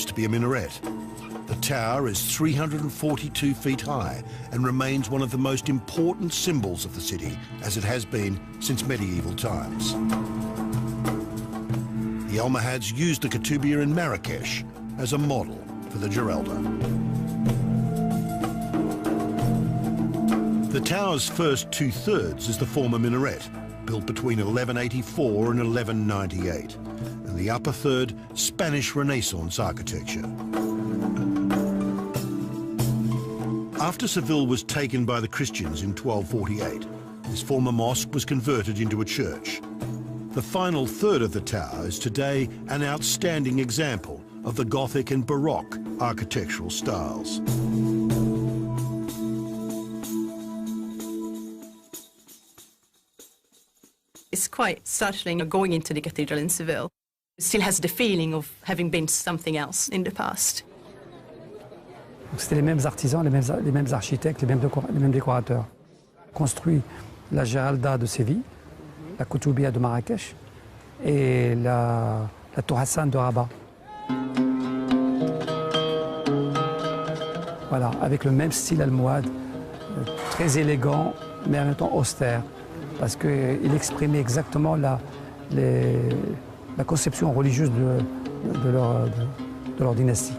used to be a minaret. The tower is 342 feet high and remains one of the most important symbols of the city, as it has been since medieval times. The Almohads used the Ketubia in Marrakesh as a model for the Giralda. The tower's first two-thirds is the former minaret, built between 1184 and 1198, and the upper third, Spanish Renaissance architecture. After Seville was taken by the Christians in 1248, this former mosque was converted into a church. The final third of the tower is today an outstanding example of the Gothic and Baroque architectural styles. It's quite startling going into the cathedral in Seville. It still has the feeling of having been something else in the past. C'était les mêmes artisans, les mêmes architectes, les mêmes décorateurs. Construit la Giralda de Séville, la Ketubia de Marrakech et la Tour Hassan de Rabat. Voilà, avec le même style almohade, très élégant, mais en même temps austère, parce qu'il exprimait exactement la conception religieuse de leur dynastie.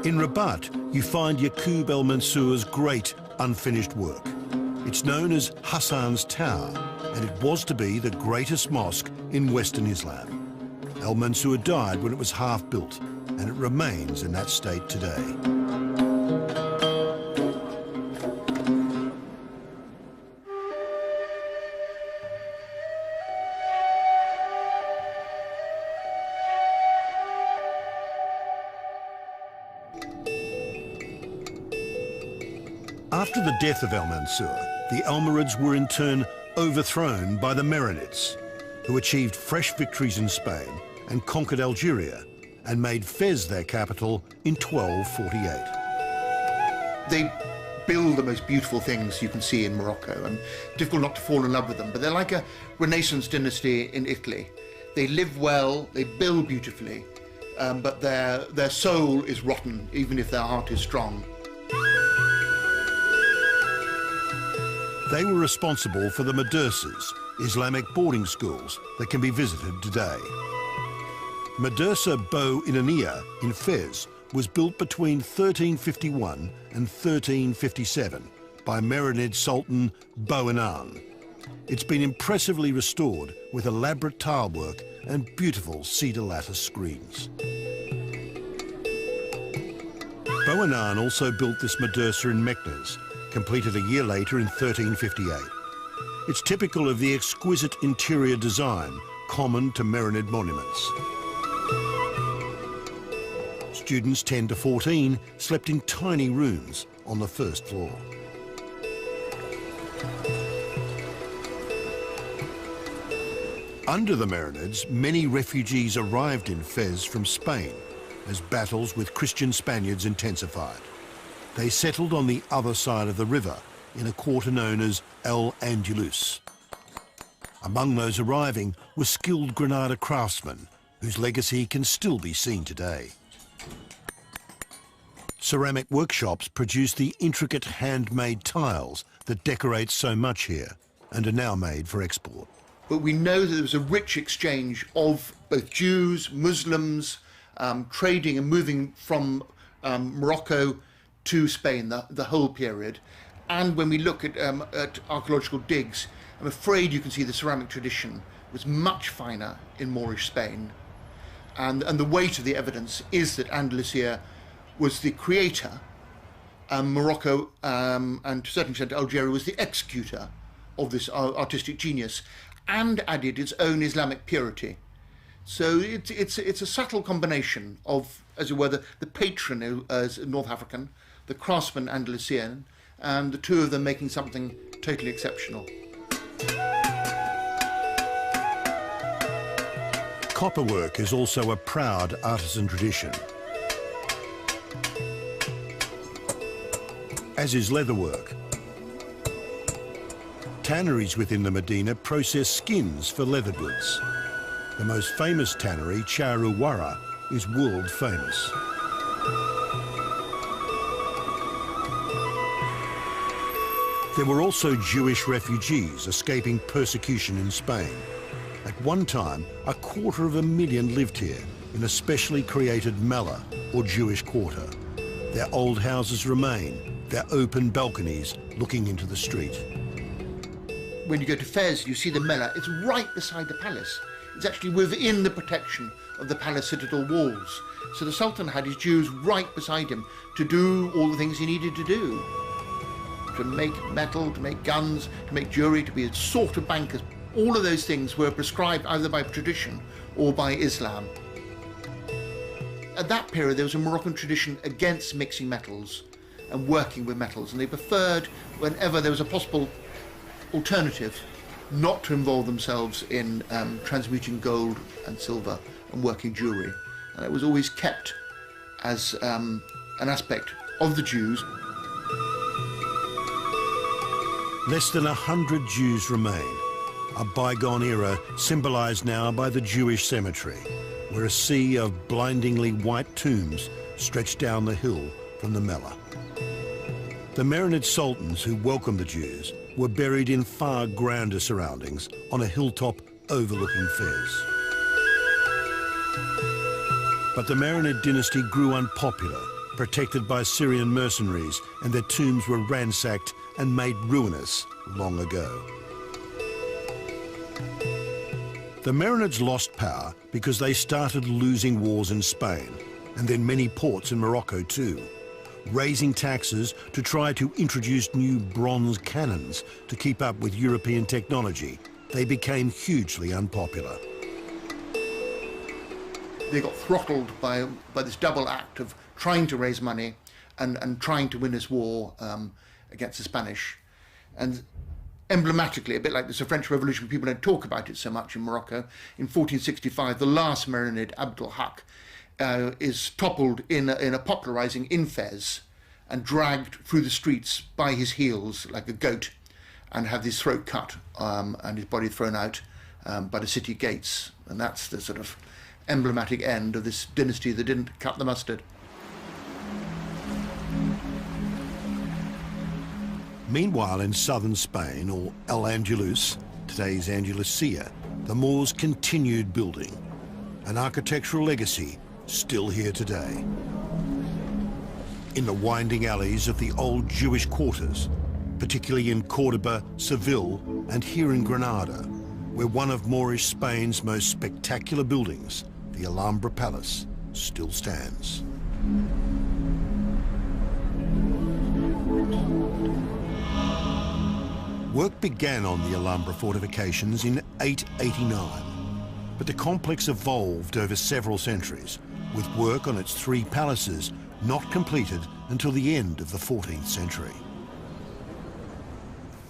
In Rabat, you find Yaqub el-Mansour's great unfinished work. It's known as Hassan's Tower, and it was to be the greatest mosque in Western Islam. El-Mansour died when it was half built, and it remains in that state today. After the death of al-Mansur, the Almoravids were in turn overthrown by the Marinids, who achieved fresh victories in Spain and conquered Algeria and made Fez their capital in 1248. They build the most beautiful things you can see in Morocco, and difficult not to fall in love with them, but they're like a Renaissance dynasty in Italy. They live well, they build beautifully, but their soul is rotten, even if their heart is strong. They were responsible for the madrasas, Islamic boarding schools that can be visited today. Madrasa Bou Inania in Fez was built between 1351 and 1357 by Marinid Sultan Bou-Inan. It's been impressively restored with elaborate tile work and beautiful cedar lattice screens. Bou-Inan also built this madrasa in Meknes, completed a year later in 1358. It's typical of the exquisite interior design common to Marinid monuments. Students 10 to 14 slept in tiny rooms on the first floor. Under the Marinids, many refugees arrived in Fez from Spain as battles with Christian Spaniards intensified. They settled on the other side of the river in a quarter known as El Andalus. Among those arriving were skilled Granada craftsmen, whose legacy can still be seen today. Ceramic workshops produce the intricate handmade tiles that decorate so much here and are now made for export. But we know that there was a rich exchange of both Jews, Muslims, trading and moving from Morocco to Spain, the whole period. And when we look at archaeological digs, I'm afraid you can see the ceramic tradition was much finer in Moorish Spain. And the weight of the evidence is that Andalusia was the creator, and Morocco, and to a certain extent Algeria, was the executor of this artistic genius, and added its own Islamic purity. So it's a subtle combination of, as it were, the patron as North African, the craftsman Andalusian, and the two of them making something totally exceptional. Copperwork is also a proud artisan tradition, as is leatherwork. Tanneries within the Medina process skins for leather goods. The most famous tannery, Charu Wara, is world famous. There were also Jewish refugees escaping persecution in Spain. At one time, 250,000 lived here in a specially created Mela, or Jewish quarter. Their old houses remain, their open balconies looking into the street. When you go to Fez, you see the Mela. It's right beside the palace. It's actually within the protection of the palace citadel walls. So the Sultan had his Jews right beside him to do all the things he needed to do. To make metal, to make guns, to make jewelry, to be a sort of bankers. All of those things were prescribed either by tradition or by Islam. At that period, there was a Moroccan tradition against mixing metals and working with metals, and they preferred, whenever there was a possible alternative, not to involve themselves in transmuting gold and silver and working jewelry. And it was always kept as an aspect of the Jews. Less than 100 Jews remain, a bygone era symbolised now by the Jewish cemetery, where a sea of blindingly white tombs stretched down the hill from the Mela. The Marinid sultans who welcomed the Jews were buried in far grander surroundings on a hilltop overlooking Fez. But the Marinid dynasty grew unpopular, protected by Syrian mercenaries, and their tombs were ransacked and made ruinous long ago. The Marinids lost power because they started losing wars in Spain, and then many ports in Morocco too, raising taxes to try to introduce new bronze cannons to keep up with European technology. They became hugely unpopular. They got throttled by this double act of trying to raise money and trying to win this war against the Spanish. And emblematically, a bit like the French Revolution, people don't talk about it so much in Morocco. In 1465, the last Marinid, Abdul Haq, is toppled in a popularising in Fez and dragged through the streets by his heels like a goat, and had his throat cut and his body thrown out by the city gates. And that's the sort of emblematic end of this dynasty that didn't cut the mustard. Meanwhile, in southern Spain, or Al-Andalus, today's Andalusia, the Moors continued building, an architectural legacy still here today. In the winding alleys of the old Jewish quarters, particularly in Cordoba, Seville, and here in Granada, where one of Moorish Spain's most spectacular buildings, the Alhambra Palace, still stands. Work began on the Alhambra fortifications in 889, but the complex evolved over several centuries, with work on its 3 palaces not completed until the end of the 14th century.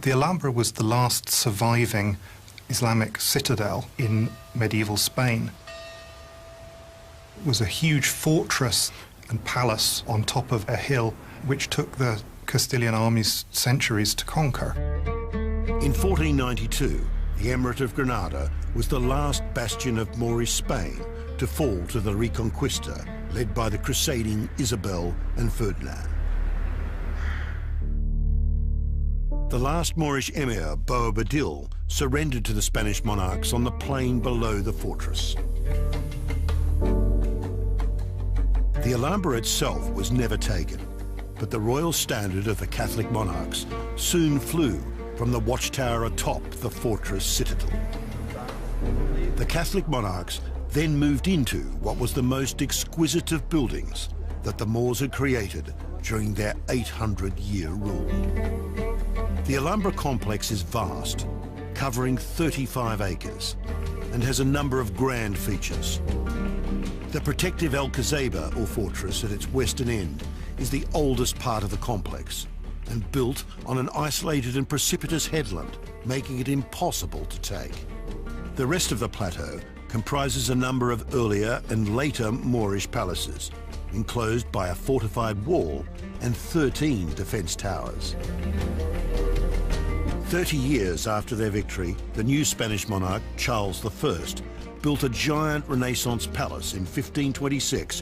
The Alhambra was the last surviving Islamic citadel in medieval Spain. It was a huge fortress and palace on top of a hill which took the Castilian armies centuries to conquer. In 1492, the Emirate of Granada was the last bastion of Moorish Spain to fall to the Reconquista, led by the crusading Isabel and Ferdinand. The last Moorish emir, Boabdil, surrendered to the Spanish monarchs on the plain below the fortress. The Alhambra itself was never taken, but the royal standard of the Catholic monarchs soon flew from the watchtower atop the fortress citadel. The Catholic monarchs then moved into what was the most exquisite of buildings that the Moors had created during their 800-year rule. The Alhambra complex is vast, covering 35 acres, and has a number of grand features. The protective Alcazaba, or fortress, at its western end is the oldest part of the complex, and built on an isolated and precipitous headland, making it impossible to take. The rest of the plateau comprises a number of earlier and later Moorish palaces, enclosed by a fortified wall and 13 defence towers. 30 years after their victory, the new Spanish monarch, Charles I, built a giant Renaissance palace in 1526,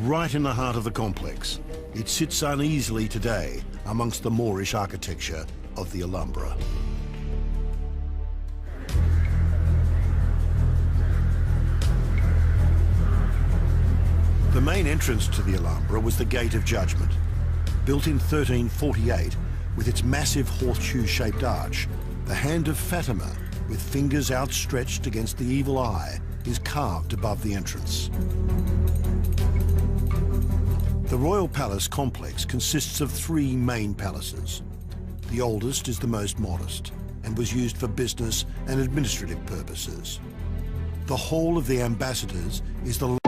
right in the heart of the complex. It sits uneasily today amongst the Moorish architecture of the Alhambra. The main entrance to the Alhambra was the Gate of Judgment. Built in 1348, with its massive horseshoe-shaped arch, the hand of Fatima, with fingers outstretched against the evil eye, is carved above the entrance. The royal palace complex consists of 3 main palaces. The oldest is the most modest and was used for business and administrative purposes. The Hall of the Ambassadors is the